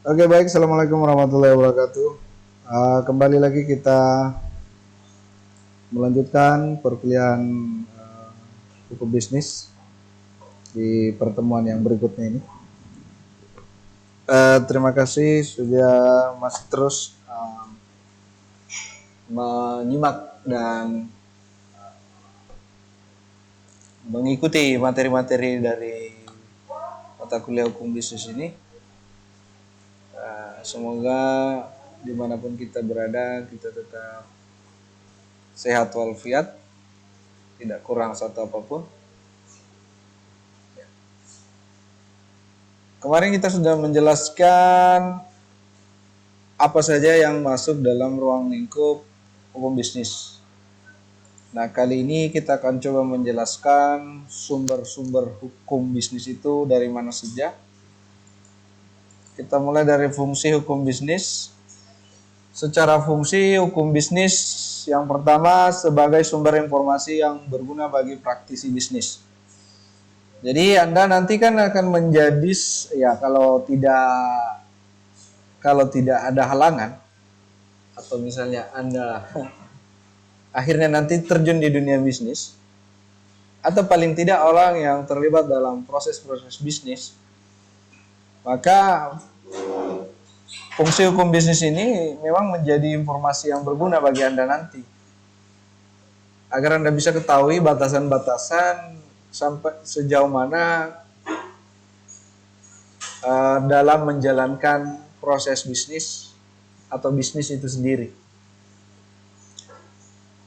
Oke, baik. Assalamualaikum warahmatullahi wabarakatuh. Kembali lagi kita melanjutkan perkuliahan uh, hukum bisnis di pertemuan yang berikutnya ini. Terima kasih sudah masih terus menyimak dan mengikuti materi-materi dari mata kuliah hukum bisnis ini. Semoga dimanapun kita berada, kita tetap sehat walafiat, tidak kurang satu apapun. Kemarin kita sudah menjelaskan apa saja yang masuk dalam ruang lingkup hukum bisnis. Nah, kali ini kita akan coba menjelaskan sumber-sumber hukum bisnis itu dari mana saja. Kita mulai dari fungsi hukum bisnis. Secara fungsi hukum bisnis, yang pertama sebagai sumber informasi yang berguna bagi praktisi bisnis. Jadi Anda nanti kan akan menjadi, ya kalau tidak ada halangan, atau misalnya Anda akhirnya nanti terjun di dunia bisnis, atau paling tidak orang yang terlibat dalam proses-proses bisnis, maka fungsi hukum bisnis ini memang menjadi informasi yang berguna bagi Anda nanti, agar Anda bisa ketahui batasan-batasan sampai sejauh mana dalam menjalankan proses bisnis atau bisnis itu sendiri.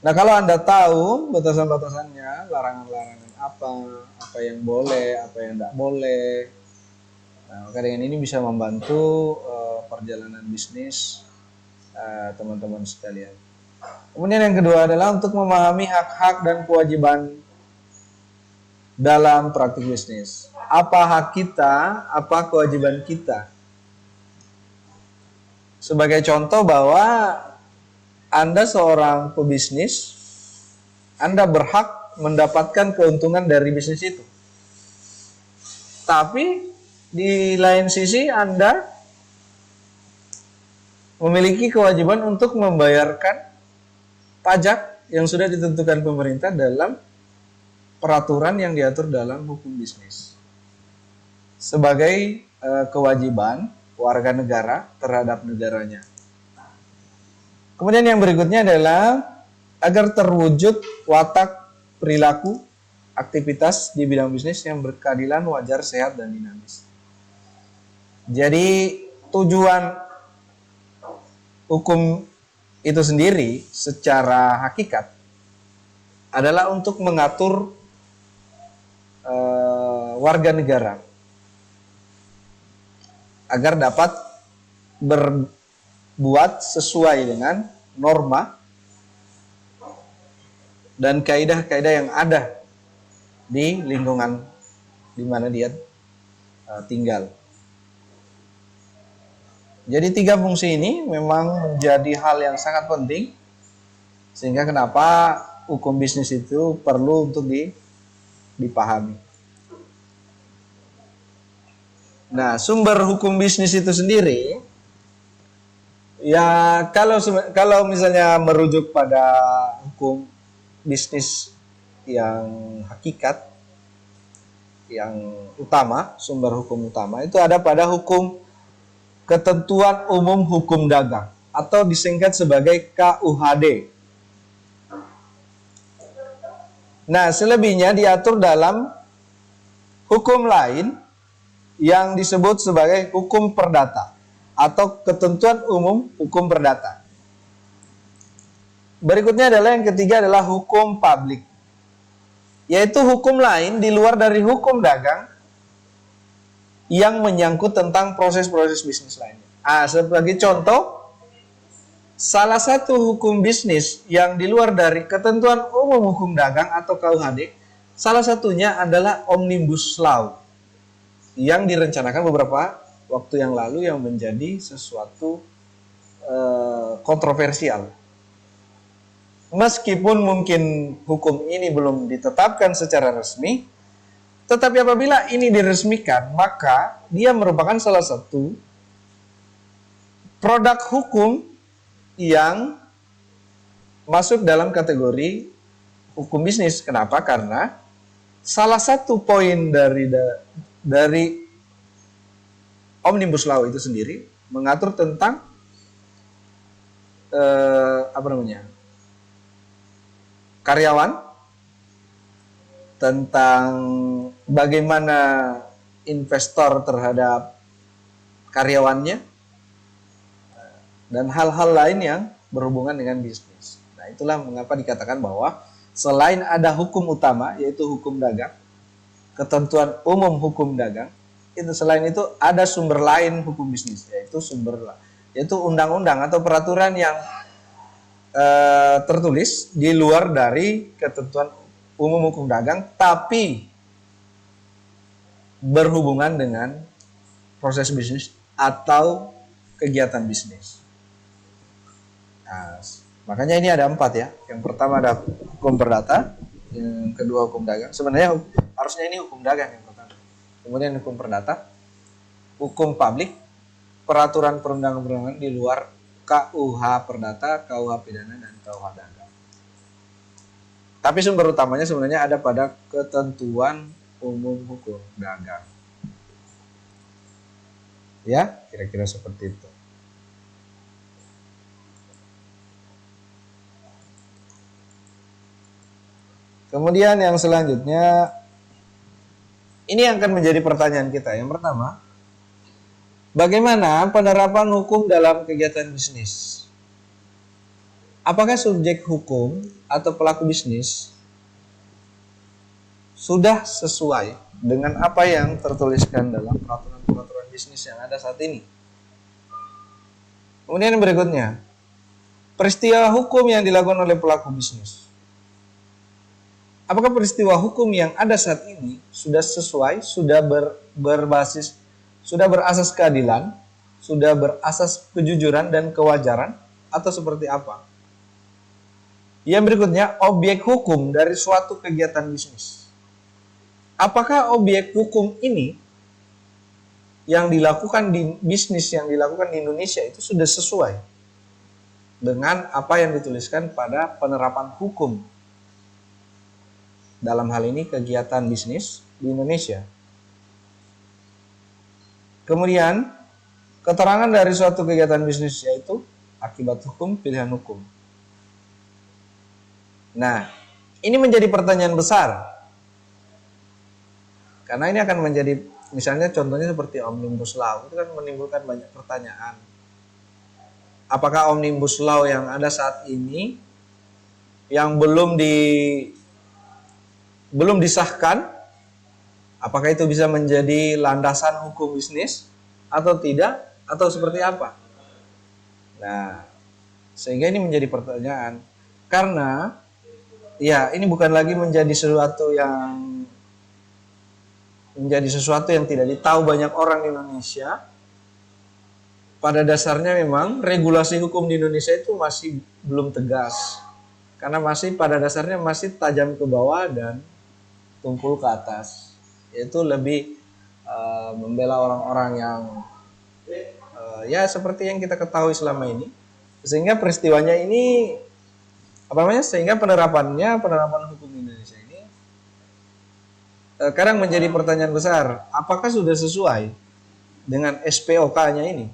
Nah, kalau Anda tahu batasan-batasannya, larangan-larangan apa yang boleh, apa yang tidak boleh, nah, maka dengan ini bisa membantu perjalanan bisnis teman-teman sekalian. Kemudian yang kedua adalah untuk memahami hak-hak dan kewajiban dalam praktik bisnis. Apa hak kita, apa kewajiban kita. Sebagai contoh bahwa Anda seorang pebisnis, Anda berhak mendapatkan keuntungan dari bisnis itu. Tapi di lain sisi Anda memiliki kewajiban untuk membayarkan pajak yang sudah ditentukan pemerintah dalam peraturan yang diatur dalam hukum bisnis. Sebagai kewajiban warga negara terhadap negaranya. Kemudian yang berikutnya adalah agar terwujud watak perilaku aktivitas di bidang bisnis yang berkeadilan, wajar, sehat, dan dinamis. Jadi tujuan hukum itu sendiri secara hakikat adalah untuk mengatur warga negara agar dapat berbuat sesuai dengan norma dan kaidah-kaidah yang ada di lingkungan di mana dia tinggal. Jadi 3 fungsi ini memang menjadi hal yang sangat penting, sehingga kenapa hukum bisnis itu perlu untuk dipahami. Nah, sumber hukum bisnis itu sendiri, ya kalau misalnya merujuk pada hukum bisnis yang hakikat, yang utama, sumber hukum utama itu ada pada hukum Ketentuan Umum Hukum Dagang atau disingkat sebagai KUHD. Nah, selebihnya diatur dalam hukum lain yang disebut sebagai hukum perdata atau Ketentuan Umum Hukum Perdata. Berikutnya adalah yang ketiga adalah hukum publik, yaitu hukum lain di luar dari hukum dagang yang menyangkut tentang proses-proses bisnis lainnya. Sebagai contoh, salah satu hukum bisnis yang di luar dari Ketentuan Umum Hukum Dagang atau KUHD, salah satunya adalah Omnibus Law yang direncanakan beberapa waktu yang lalu yang menjadi sesuatu kontroversial. Meskipun mungkin hukum ini belum ditetapkan secara resmi, tetapi apabila ini diresmikan, maka dia merupakan salah satu produk hukum yang masuk dalam kategori hukum bisnis. Kenapa? Karena salah satu poin dari Omnibus Law itu sendiri mengatur tentang karyawan, tentang bagaimana investor terhadap karyawannya, dan hal-hal lain yang berhubungan dengan bisnis. Nah, itulah mengapa dikatakan bahwa selain ada hukum utama, yaitu hukum dagang, ketentuan umum hukum dagang, itu selain itu ada sumber lain hukum bisnis, yaitu undang-undang atau peraturan yang tertulis di luar dari ketentuan umum hukum dagang, tapi berhubungan dengan proses bisnis atau kegiatan bisnis. Nah, makanya ini ada 4 ya. Yang pertama ada hukum perdata, yang kedua hukum dagang. Sebenarnya harusnya ini hukum dagang yang pertama. Kemudian hukum perdata, hukum publik, peraturan perundang-undangan di luar KUH perdata, KUH pidana, dan KUH dagang. Tapi sumber utamanya sebenarnya ada pada ketentuan umum hukum dagang. Ya, kira-kira seperti itu. Kemudian yang selanjutnya, ini yang akan menjadi pertanyaan kita. Yang pertama, bagaimana penerapan hukum dalam kegiatan bisnis? Apakah subjek hukum atau pelaku bisnis sudah sesuai dengan apa yang tertuliskan dalam peraturan-peraturan bisnis yang ada saat ini? Kemudian yang berikutnya, peristiwa hukum yang dilakukan oleh pelaku bisnis. Apakah peristiwa hukum yang ada saat ini sudah sesuai, sudah berbasis, sudah berasas keadilan, sudah berasas kejujuran dan kewajaran, atau seperti apa? Yang berikutnya, objek hukum dari suatu kegiatan bisnis. Apakah objek hukum ini yang dilakukan di bisnis yang dilakukan di Indonesia itu sudah sesuai dengan apa yang dituliskan pada penerapan hukum dalam hal ini kegiatan bisnis di Indonesia. Kemudian, keterangan dari suatu kegiatan bisnis yaitu akibat hukum, pilihan hukum. Nah, ini menjadi pertanyaan besar. Karena ini akan menjadi, misalnya contohnya seperti Omnibus Law, itu kan menimbulkan banyak pertanyaan. Apakah Omnibus Law yang ada saat ini, yang belum disahkan, apakah itu bisa menjadi landasan hukum bisnis atau tidak, atau seperti apa? Nah, sehingga ini menjadi pertanyaan. Karena ya ini bukan lagi menjadi sesuatu yang tidak ditahu banyak orang di Indonesia. Pada dasarnya memang regulasi hukum di Indonesia itu masih belum tegas. Karena masih pada dasarnya masih tajam ke bawah dan tumpul ke atas, yaitu lebih membela orang-orang yang ya seperti yang kita ketahui selama ini, sehingga peristiwanya ini sehingga penerapan hukum di Indonesia ini kadang menjadi pertanyaan besar, apakah sudah sesuai dengan SPOK-nya ini?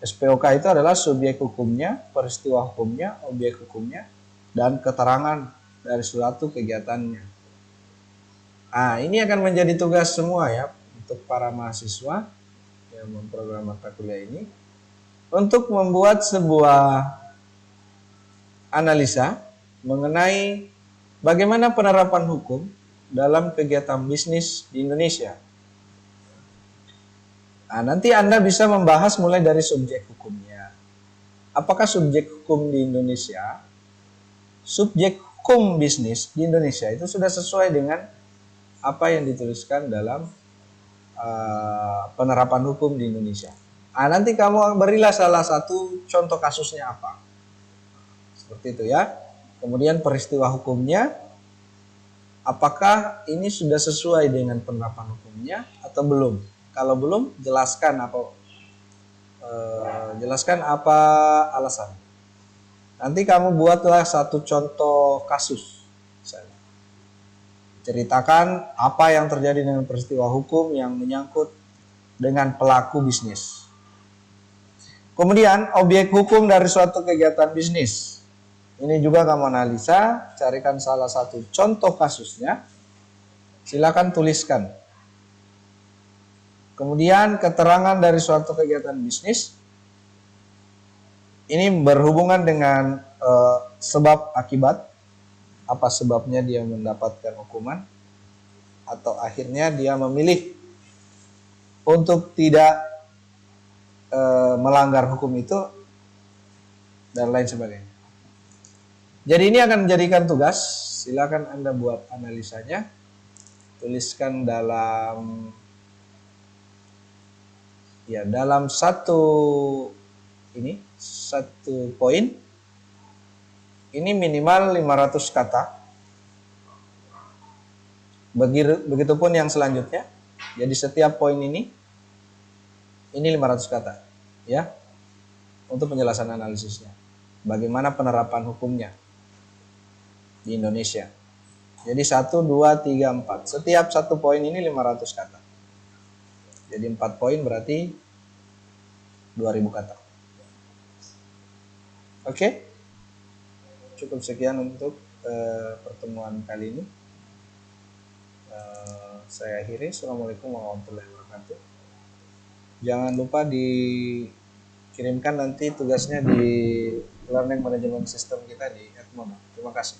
SPOK itu adalah subjek hukumnya, peristiwa hukumnya, objek hukumnya, dan keterangan dari suatu kegiatannya. Nah, ini akan menjadi tugas semua ya untuk para mahasiswa yang memprogram mata kuliah ini untuk membuat sebuah analisa mengenai bagaimana penerapan hukum dalam kegiatan bisnis di Indonesia. Nah, nanti Anda bisa membahas mulai dari subjek hukumnya. Apakah subjek hukum di Indonesia, subjek hukum bisnis di Indonesia itu sudah sesuai dengan apa yang dituliskan dalam penerapan hukum di Indonesia. Nah, nanti kamu berilah salah satu contoh kasusnya apa. Seperti itu ya. Kemudian peristiwa hukumnya, apakah ini sudah sesuai dengan penerapan hukumnya atau belum? Kalau belum, jelaskan apa jelaskan apa alasan. Nanti kamu buatlah satu contoh kasus. Misalnya. Ceritakan apa yang terjadi dengan peristiwa hukum yang menyangkut dengan pelaku bisnis. Kemudian objek hukum dari suatu kegiatan bisnis. Ini juga kamu analisa, carikan salah satu contoh kasusnya. Silakan tuliskan. Kemudian keterangan dari suatu kegiatan bisnis. Ini berhubungan dengan sebab akibat. Apa sebabnya dia mendapatkan hukuman atau akhirnya dia memilih untuk tidak melanggar hukum itu dan lain sebagainya. Jadi ini akan menjadikan tugas. Silakan Anda buat analisanya. Tuliskan dalam satu poin. Ini minimal 500 kata. Begitupun yang selanjutnya. Jadi setiap poin ini 500 kata, ya, untuk penjelasan analisisnya. Bagaimana penerapan hukumnya di Indonesia. Jadi 1, 2, 3, 4. Setiap satu poin ini 500 kata. Jadi 4 poin berarti 2000 kata. Oke? Cukup sekian untuk pertemuan kali ini. Saya akhiri. Assalamualaikum warahmatullahi wabarakatuh. Jangan lupa dikirimkan nanti tugasnya di Learning Management System kita di Edmodo. Terima kasih.